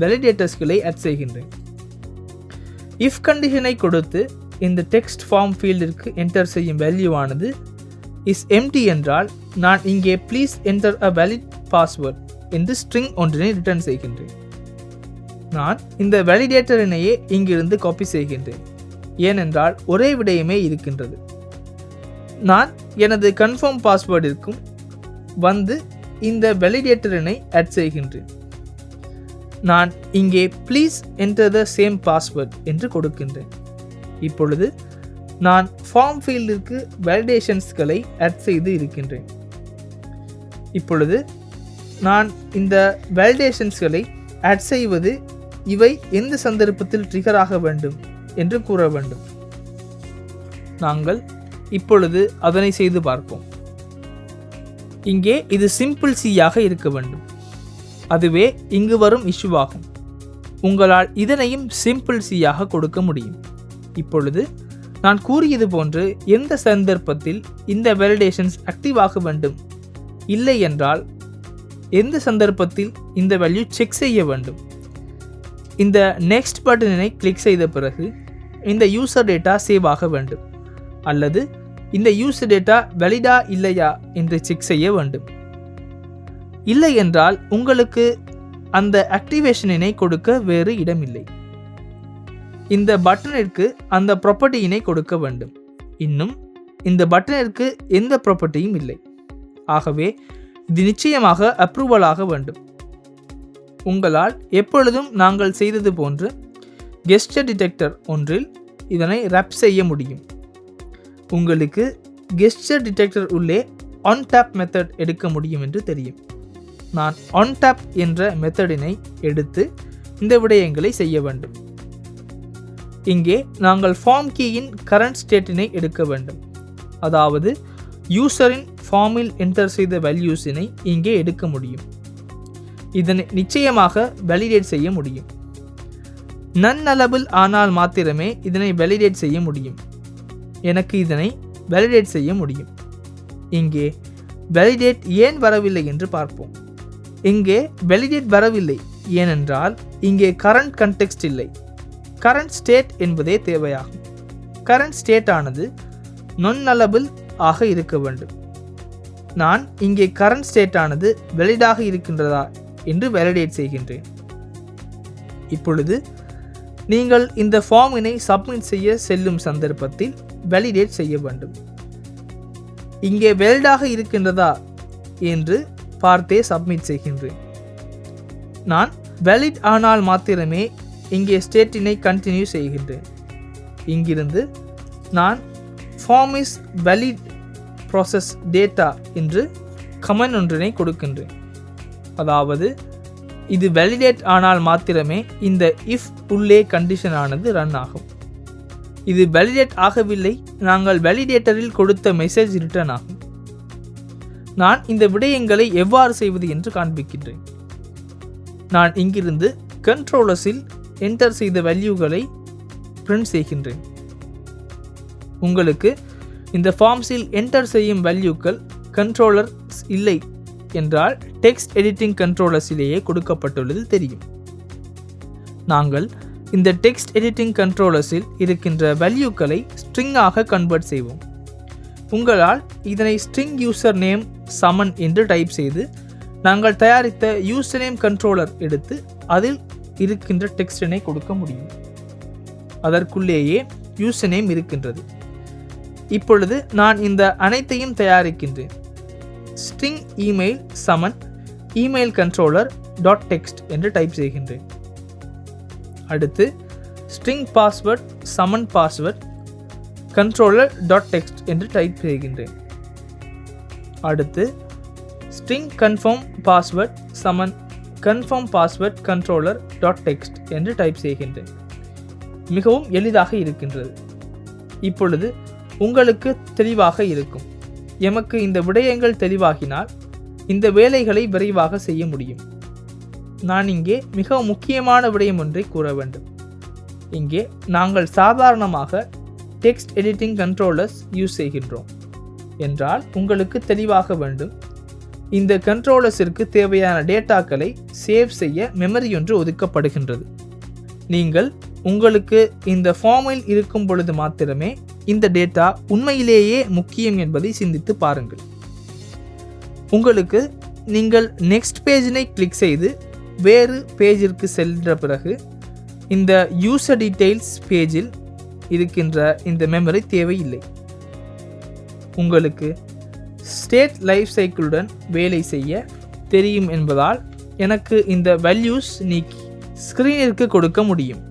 வேலிடேட்டர்ஸ்களை ஆட் செய்கின்றேன். இஃப் கண்டிஷனை கொடுத்து இந்த டெக்ஸ்ட் ஃபார்ம் ஃபீல்டிற்கு என்டர் செய்யும் வேல்யூவானது இஸ் எம்டி என்றால் நான் இங்கே please enter a valid password என்று ஸ்ட்ரிங் ஒன்றினை ரிட்டர்ன் செய்கின்றேன். நான் இந்த வேலிடேட்டரினையே இங்கிருந்து காப்பி செய்கின்றேன். ஏனென்றால் ஒரே விடயமே இருக்கின்றது. நான் எனது கன்ஃபார்ம் பாஸ்வேர்டிற்கும் வந்து இந்த வேலிடேட்டரினை ஆட் செய்கின்றேன். நான் இங்கே please enter the same password என்று கொடுக்கின்றேன். இப்பொழுது நான் ஃபார்ம் ஃபீல்டிற்கு வேலிடேஷன்ஸ்களை ஆட் செய்து இருக்கின்றேன். இப்பொழுது நான் இந்த வேலிடேஷன்ஸ்களை ஆட் செய்வது இவை எந்த சந்தர்ப்பத்தில் ட்ரிகர் ஆக வேண்டும் என்று கூற வேண்டும். நாங்கள் இப்பொழுது அதனை செய்து பார்ப்போம். இங்கே இது சிம்பிள் சியாக இருக்க வேண்டும். அதுவே இங்கு வரும் இஷ்யூவாகும். உங்களால் இதனையும் சிம்பிள் சியாக கொடுக்க முடியும். இப்பொழுது நான் கூறியது போன்று எந்த சந்தர்ப்பத்தில் இந்த வேலிடேஷன்ஸ் ஆக்டிவ் ஆக வேண்டும், இல்லை என்றால் எந்த சந்தர்ப்பத்தில் இந்த வேல்யூ செக் செய்ய வேண்டும். இந்த நெக்ஸ்ட் பட்டனை கிளிக் செய்த பிறகு இந்த யூசர் டேட்டா சேவ் ஆக வேண்டும், அல்லது இந்த யூசர் டேட்டா வேலிடா இல்லையா என்று செக் செய்ய வேண்டும். இல்லை என்றால் உங்களுக்கு அந்த ஆக்டிவேஷனினை கொடுக்க வேறு இடமில்லை. இந்த பட்டனிற்கு அந்த ப்ராப்பர்ட்டியினை கொடுக்க வேண்டும். இன்னும் இந்த பட்டனிற்கு எந்த ப்ராப்பர்ட்டியும் இல்லை. ஆகவே இது நிச்சயமாக அப்ரூவலாக வேண்டும். உங்களால் எப்பொழுதும் நாங்கள் செய்தது போன்று கெஸ்டர் டிடெக்டர் ஒன்றில் இதனை ரப் செய்ய முடியும். உங்களுக்கு கெஸ்டர் டிடெக்டர் உள்ளே ஆன் டேப் மெத்தட் எடுக்க முடியும் என்று தெரியும். நான் ஆன் டேப் என்ற மெத்தடினை எடுத்து இந்த விடயங்களை செய்ய வேண்டும். இங்கே நாங்கள் ஃபார்ம் கீயின் கரண்ட் ஸ்டேட்டினை எடுக்க வேண்டும். அதாவது யூசரின் ஃபார்மில் என்டர் செய்த வேல்யூஸினை இங்கே எடுக்க முடியும். இதனை நிச்சயமாக வேலிடேட் செய்ய முடியும். நன்அலபிள் ஆனால் மாத்திரமே இதனை வேலிடேட் செய்ய முடியும். எனக்கு இதனை வேலிடேட் செய்ய முடியும். இங்கே வேலிடேட் ஏன் வரவில்லை என்று பார்ப்போம். இங்கே வேலிடேட் வரவில்லை ஏனென்றால் இங்கே கரண்ட் கண்டெக்ஸ்ட் இல்லை. கரண்ட் ஸ்டேட் என்பதே தேவையாகும். கரண்ட் ஸ்டேட் ஆனது நன்அலபிள் ஆக இருக்க வேண்டும். நான் இங்கே கரண்ட் ஸ்டேட் ஆனது வேலிடாக இருக்கின்றதா என்று வேலிடேட் செய்கின்றேன். இப்பொழுது நீங்கள் இந்த ஃபார்மினை சப்மிட் செய்ய செல்லும் சந்தர்ப்பத்தில் வேலிடேட் செய்ய வேண்டும். இங்கே வேலிடாக இருக்கின்றதா என்று பார்த்தே சப்மிட் செய்கின்றேன். நான் வேலிட் ஆனால் மாத்திரமே இங்கே ஸ்டேட்டினை கண்டினியூ செய்கின்றேன். இங்கிருந்து நான் form is valid process data என்று கமெண்ட் ஒன்றினை கொடுக்கின்றேன். அதாவது இது வேலிடேட் ஆனால் மாத்திரமே இந்த இஃப் உள்ளே கண்டிஷன் ஆனது ரன் ஆகும். இது வேலிடேட் ஆகவில்லை, நாங்கள் வேலிடேட்டரில் கொடுத்த மெசேஜ் ரிட்டர்ன் ஆகும். நான் இந்த விடயங்களை எவ்வாறு செய்வது என்று காண்பிக்கின்றேன். நான் இங்கிருந்து கண்ட்ரோலர்ஸில் என்டர் செய்த வேல்யூகளை பிரிண்ட் செய்கின்றேன். உங்களுக்கு இந்த ஃபார்ம்ஸில் என்டர் செய்யும் வேல்யூக்கள் கண்ட்ரோலர் இல்லை என்றால் டெக்ஸ்ட் எடிட்டிங் கண்ட்ரோலர்ஸிலேயே கொடுக்கப்பட்டுள்ளது தெரியும். நாங்கள் இந்த டெக்ஸ்ட் எடிட்டிங் கண்ட்ரோலர்ஸில் இருக்கின்ற வேல்யூக்களை ஸ்ட்ரிங்காக கன்வெர்ட் செய்வோம். உங்களால் இதனை ஸ்ட்ரிங் யூசர் நேம் சமன் என்று டைப் செய்து நாங்கள் தயாரித்த யூசர் நேம் கண்ட்ரோலர் எடுத்து அதில் இருக்கின்ற டெக்ஸ்டினை கொடுக்க முடியும். அதற்குள்ளேயே யூசர் நேம் இருக்கின்றது. இப்பொழுது நான் இந்த அனைத்தையும் தயாரிக்கின்றேன். ஸ்ட்ரிங் இமெயில் சமன் இமெயில் கண்ட்ரோலர் டாட் டெக்ஸ்ட் என்று டைப் செய்கின்றேன். அடுத்து ஸ்ட்ரிங் பாஸ்வேர்ட் சமன் பாஸ்வேர்ட் கண்ட்ரோலர் டாட் டெக்ஸ்ட் என்று டைப் செய்கின்றேன். அடுத்து ஸ்ட்ரிங் கன்ஃபார்ம் பாஸ்வேர்ட் சமன் confirm password controller dot text என்று டைப் செய்கின்றேன். மிகவும் எளிதாக இருக்கின்றது. இப்பொழுது உங்களுக்கு தெளிவாக இருக்கும். எமக்கு இந்த விடயங்கள் தெளிவாகினால் இந்த வேலைகளை விரைவாக செய்ய முடியும். நான் இங்கே மிக முக்கியமான விடயம் ஒன்றை கூற வேண்டும். இங்கே நாங்கள் சாதாரணமாக டெக்ஸ்ட் எடிட்டிங் கண்ட்ரோலர்ஸ் யூஸ் செய்கின்றோம் என்றால் உங்களுக்கு தெளிவாக வேண்டும். இந்த கண்ட்ரோலர்ஸிற்கு தேவையான டேட்டாக்களை சேவ் செய்ய மெமரி ஒன்று ஒதுக்கப்படுகின்றது. நீங்கள் உங்களுக்கு இந்த ஃபார்மில் இருக்கும் பொழுது மாத்திரமே இந்த டேட்டா உண்மையிலேயே முக்கியம் என்பதை சிந்தித்து பாருங்கள். உங்களுக்கு நீங்கள் நெக்ஸ்ட் பேஜினை கிளிக் செய்து வேறு பேஜிற்கு சென்ற பிறகு இந்த யூசர் டீட்டெயில்ஸ் பேஜில் இருக்கின்ற இந்த மெமரி தேவையில்லை. உங்களுக்கு ஸ்டேட் லைஃப் சைக்கிளுடன் வேலை செய்ய தெரியும் என்பதால் எனக்கு இந்த வேல்யூஸ் நீக்கி ஸ்க்ரீனிற்கு கொடுக்க முடியும்.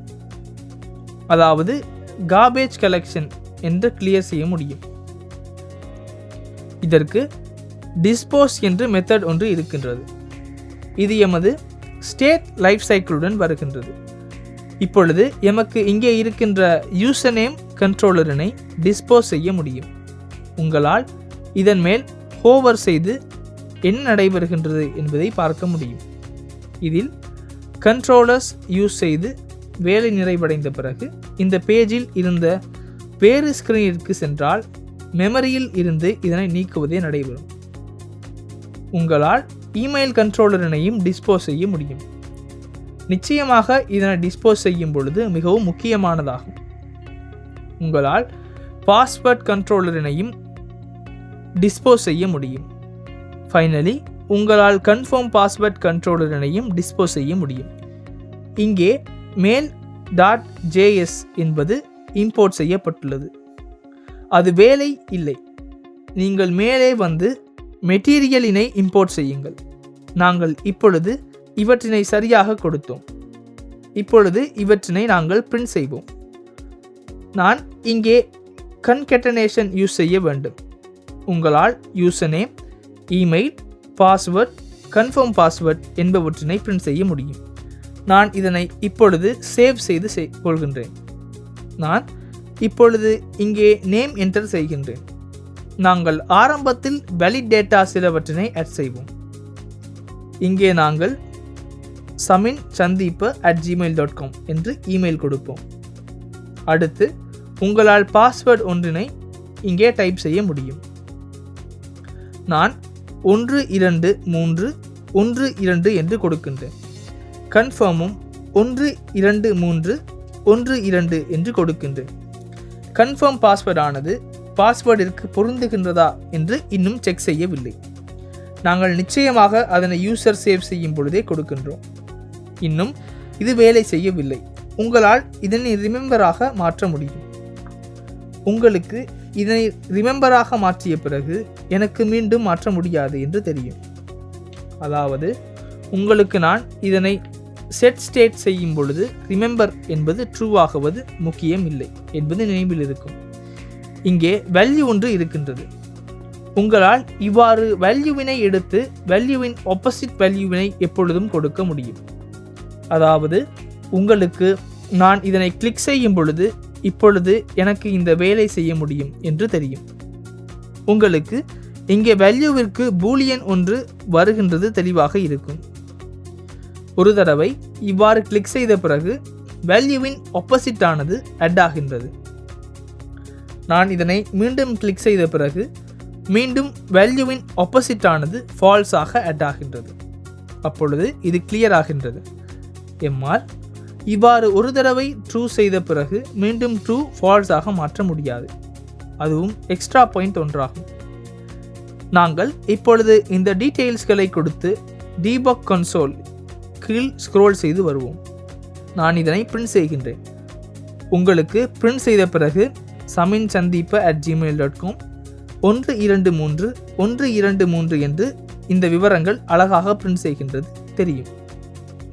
அதாவது கார்பேஜ் கலெக்ஷன் என்று கிளியர் செய்ய முடியும். இதற்கு டிஸ்போஸ் என்று மெத்தட் ஒன்று இருக்கின்றது. இது எமது ஸ்டேட் லைஃப் சைக்கிளுடன் வருகின்றது. இப்பொழுது எமக்கு இங்கே இருக்கின்ற யூசர் நேம் கண்ட்ரோலரினை டிஸ்போஸ் செய்ய முடியும். உங்களால் இதன் மேல் ஹோவர் செய்து என்ன நடைபெறுகின்றது என்பதை பார்க்க முடியும். இதில் கண்ட்ரோலர்ஸ் யூஸ் செய்து வேலை நிறைவடைந்த பிறகு இந்த பேஜில் இருந்த வேறு ஸ்கிரீனிற்கு சென்றால் மெமரியில் இருந்து இதனை நீக்குவதே நடைபெறும். உங்களால் இமெயில் கண்ட்ரோலரினையும் டிஸ்போஸ் செய்ய முடியும். நிச்சயமாக இதனை டிஸ்போஸ் செய்யும் பொழுது மிகவும் முக்கியமானதாகும். உங்களால் பாஸ்வேர்ட் கண்ட்ரோலரினையும் டிஸ்போஸ் செய்ய முடியும். ஃபைனலி உங்களால் கன்ஃபார்ம் பாஸ்வேர்ட் கண்ட்ரோலரினையும் டிஸ்போஸ் செய்ய முடியும். இங்கே மேல் டாட் ஜேஎஸ் என்பது இம்போர்ட் செய்யப்பட்டுள்ளது. அது வேலை இல்லை. நீங்கள் மேலே வந்து மெட்டீரியலினை இம்போர்ட் செய்யுங்கள். நாங்கள் இப்பொழுது இவற்றினை சரியாக கொடுத்தோம். இப்பொழுது இவற்றினை நாங்கள் பிரிண்ட் செய்வோம். நான் இங்கே கன்கெட்டனேஷன் யூஸ் செய்ய வேண்டும். உங்களால் user name, email, password, confirm password என்பவற்றினை பிரிண்ட் செய்ய முடியும். நான் இதனை இப்பொழுது சேவ் செய்து கொள்கின்றேன். நான் இப்பொழுது இங்கே நேம் என்டர் செய்கின்றேன். நாங்கள் ஆரம்பத்தில் வேலிட் டேட்டா சிலவற்றினை ஆட் செய்வோம். இங்கே நாங்கள் saminsandeepa@gmail.com என்று இமெயில் கொடுப்போம். அடுத்து உங்களால் பாஸ்வேர்ட் ஒன்றினை இங்கே டைப் செய்ய முடியும். நான் 123112 என்று கொடுக்கின்றேன். கன்ஃபார்மும் 123112 என்று கொடுக்கின்றேன். கன்ஃபார்ம் பாஸ்வேர்ட் ஆனது பாஸ்வேர்டிற்கு பொருந்துகின்றதா என்று இன்னும் செக் செய்யவில்லை. நாங்கள் நிச்சயமாக அதனை யூசர் சேவ் செய்யும் பொழுதே கொடுக்கின்றோம். இன்னும் இது வேலை செய்யவில்லை. உங்களால் இதனை ரிமெம்பராக மாற்ற முடியும். உங்களுக்கு இதனை ரிமெம்பராக மாற்றிய பிறகு எனக்கு மீண்டும் மாற்ற முடியாது என்று தெரியும். அதாவது உங்களுக்கு நான் இதனை செட் ஸ்டேட் செய்யும் பொழுது ரிமெம்பர் என்பது ட்ரூ ஆகுவது முக்கியம் இல்லை என்பது நினைவில் இருக்கும். இங்கே வேல்யூ ஒன்று இருக்கின்றது. உங்களால் இவ்வாறு வேல்யூவினை எடுத்து வேல்யூவின் ஆப்போசிட் வேல்யூவினை எப்பொழுதும் கொடுக்க முடியும். அதாவது உங்களுக்கு நான் இதனை கிளிக் செய்யும் பொழுது இப்பொழுது எனக்கு இந்த வேலை செய்ய முடியும் என்று தெரியும். உங்களுக்கு இங்கே வேல்யூவிற்கு பூலியன் ஒன்று வருகின்றது தெளிவாக இருக்கும். ஒரு தடவை இவ்வாறு கிளிக் செய்த பிறகு வேல்யூவின் ஆப்போசிட் ஆனது ஆட் ஆகின்றது. நான் இதனை மீண்டும் கிளிக் செய்த பிறகு மீண்டும் வேல்யூவின் ஆப்போசிட் ஆனது ஃபால்ஸ் ஆக ஆட் ஆகின்றது. அப்பொழுது இது கிளியர் ஆகின்றது. எம்மால் இவ்வாறு ஒரு தடவை ட்ரூ செய்த பிறகு மீண்டும் ட்ரூ ஃபால்ஸ் ஆக மாற்ற முடியாது. அதுவும் எக்ஸ்ட்ரா பாயிண்ட் ஒன்றாகும். நாங்கள் இப்பொழுது இந்த டீட்டெயில்ஸ்களை கொடுத்து டீபக் கன்சோல் கீழ் ஸ்க்ரோல் செய்து வருவோம். நான் இதனை பிரிண்ட் செய்கின்றேன். உங்களுக்கு பிரிண்ட் செய்த பிறகு saminsandeepa@gmail.com 123123 என்று இந்த விவரங்கள் அழகாக பிரிண்ட் செய்கின்றது தெரியும்.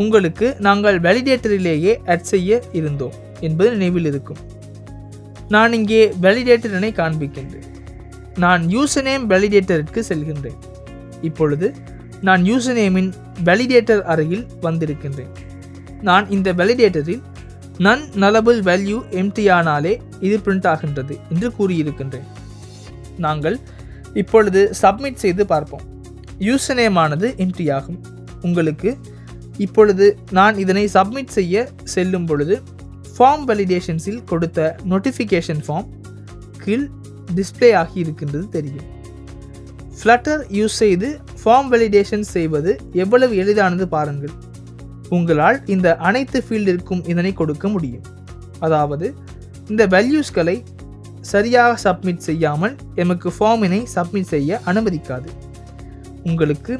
உங்களுக்கு நாங்கள் வேலிடேட்டரிலேயே ஆட் செய்ய இருந்தோம் என்பது நினைவில் இருக்கும். நான் இங்கே வேலிடேட்டரினை காண்பிக்கின்றேன். நான் யூசர் நேம் வேலிடேட்டருக்கு செல்கின்றேன். இப்பொழுது நான் யூசர் நேமின் வேலிடேட்டர் அருகில் வந்திருக்கின்றேன். நான் இந்த வேலிடேட்டரில் நன் நலபிள் வேல்யூ எம்டி ஆனாலே இது பிரிண்ட் ஆகின்றது என்று கூறியிருக்கின்றேன். நாங்கள் இப்பொழுது சப்மிட் செய்து பார்ப்போம். யூசர் நேம் ஆனது எம்டி ஆகும். உங்களுக்கு இப்பொழுது நான் இதனை சப்மிட் செய்ய செல்லும் பொழுது ஃபார்ம் வேலிடேஷன்ஸில் கொடுத்த நோட்டிஃபிகேஷன் ஃபார்ம் கீழ் டிஸ்பிளே ஆகி இருக்கின்றது தெரியும். ஃப்ளட்டர் யூஸ் செய்து ஃபார்ம் வேலிடேஷன் செய்வது எவ்வளவு எளிதானது பாருங்கள். உங்களால் இந்த அனைத்து ஃபீல்டிற்கும் இதனை கொடுக்க முடியும். அதாவது இந்த வேல்யூஸ்களை சரியாக சப்மிட் செய்யாமல் எமக்கு ஃபார்மினை சப்மிட் செய்ய அனுமதிக்காது. உங்களுக்கு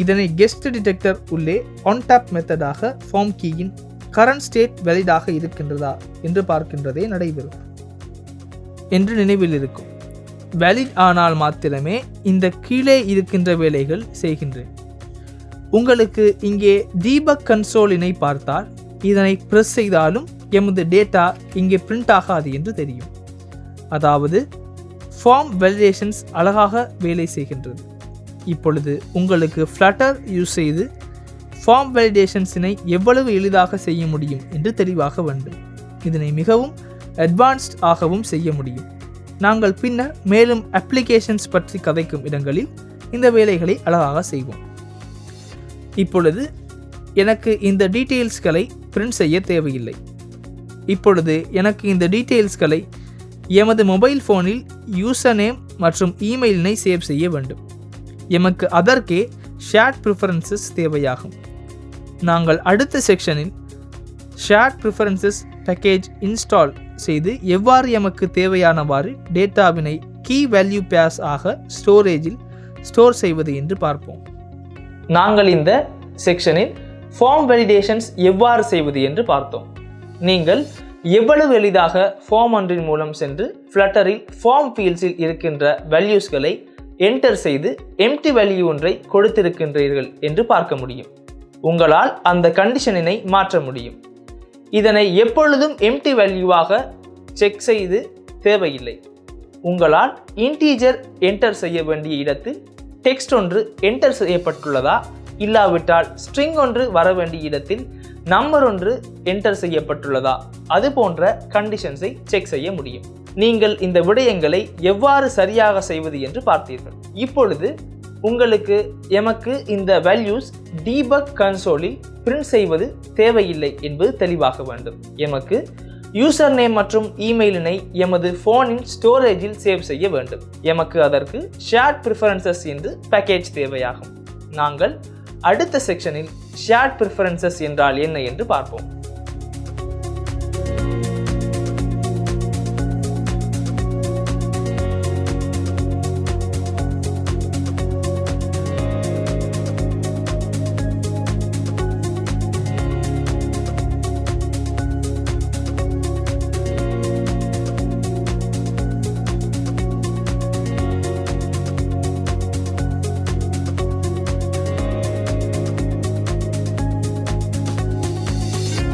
இதனை கெஸ்ட் டிடெக்டர் உள்ளே ஆன் டாப் மெத்தடாக ஃபார்ம் கீயின் கரண்ட் ஸ்டேட் வேலிடாக இருக்கின்றதா என்று பார்க்கின்றதே நடைபெறும் என்று நினைவில் இருக்கும். வேலிட் ஆனால் மாத்திரமே இந்த கீழே இருக்கின்ற வேலைகள் செய்கின்றேன். உங்களுக்கு இங்கே டீபக் கன்சோலினை பார்த்தால் இதனை பிரஸ் செய்தாலும் எமது டேட்டா இங்கே பிரிண்ட் ஆகாது என்று தெரியும். அதாவது ஃபார்ம் வேலிடேஷன்ஸ் அழகாக வேலை செய்கின்றது. இப்பொழுது உங்களுக்கு ஃப்ளட்டர் யூஸ் செய்து ஃபார்ம் வேலிடேஷன்ஸினை எவ்வளவு எளிதாக செய்ய முடியும் என்று தெளிவாக வேண்டும். இதனை மிகவும் அட்வான்ஸ்ட் ஆகவும் செய்ய முடியும். நாங்கள் பின்னர் மேலும் அப்ளிகேஷன்ஸ் பற்றி கதைக்கும் இடங்களில் இந்த வேலைகளை அழகாக செய்வோம். இப்பொழுது எனக்கு இந்த டீட்டெயில்ஸ்களை பிரிண்ட் செய்ய தேவையில்லை. இப்பொழுது எனக்கு இந்த டீட்டெயில்ஸ்களை எமது மொபைல் ஃபோனில் யூசர் நேம் மற்றும் இமெயிலினை சேவ் செய்ய வேண்டும். எமக்கு அதற்கே ஷேர்ட் ப்ரிஃபரன்சஸ் தேவையாகும். நாங்கள் அடுத்த செக்ஷனில் ஷேர்ட் ப்ரிஃபரன்சஸ் பேக்கேஜ் இன்ஸ்டால் செய்து எவ்வாறு எமக்கு தேவையானவாறு டேட்டாவினை கீ வேல்யூ பேர்ஸ் ஆக ஸ்டோரேஜில் ஸ்டோர் செய்வது என்று பார்ப்போம். நாங்கள் இந்த செக்ஷனில் ஃபார்ம் வேலிடேஷன்ஸ் எவ்வாறு செய்வது என்று பார்த்தோம். நீங்கள் எவ்வளவு எளிதாக ஃபார்ம் ஒன்றின் மூலம் சென்று ஃப்ளட்டரில் ஃபார்ம் ஃபீல்ட்ஸில் இருக்கின்ற வேல்யூஸ்களை என்டர் செய்து எம்டி வேல்யூ ஒன்றை கொடுத்திருக்கின்றீர்கள் என்று பார்க்க முடியும். உங்களால் அந்த கண்டிஷனினை மாற்ற முடியும். இதனை எப்பொழுதும் எம்டி வேல்யூவாக செக் செய்து தேவையில்லை. உங்களால் இன்டீஜர் என்டர் செய்ய வேண்டிய இடத்தில் டெக்ஸ்ட் ஒன்று என்டர் செய்யப்பட்டுள்ளதா, இல்லாவிட்டால் ஸ்ட்ரிங் ஒன்று வர வேண்டிய இடத்தில் நம்பர் ஒன்று என்டர் செய்யப்பட்டுள்ளதா, அது போன்ற கண்டிஷன்ஸை செக் செய்ய முடியும். நீங்கள் இந்த விடயங்களை எவ்வாறு சரியாக செய்வது என்று பார்த்தீர்கள். இப்பொழுது உங்களுக்கு எமக்கு இந்த வேல்யூஸ் டீபக் கன்சோலில் பிரிண்ட் செய்வது தேவையில்லை என்பது தெளிவாக வேண்டும். எமக்கு யூசர் நேம் மற்றும் இமெயிலினை எமது ஃபோனின் ஸ்டோரேஜில் சேவ் செய்ய வேண்டும். எமக்கு அதற்கு ஷேர்ட் ப்ரிஃபரன்சஸ் என்று பேக்கேஜ் தேவையாகும். நாங்கள் அடுத்த செக்ஷனில் ஷேர்ட் ப்ரிஃபரன்சஸ் என்றால் என்ன என்று பார்ப்போம்.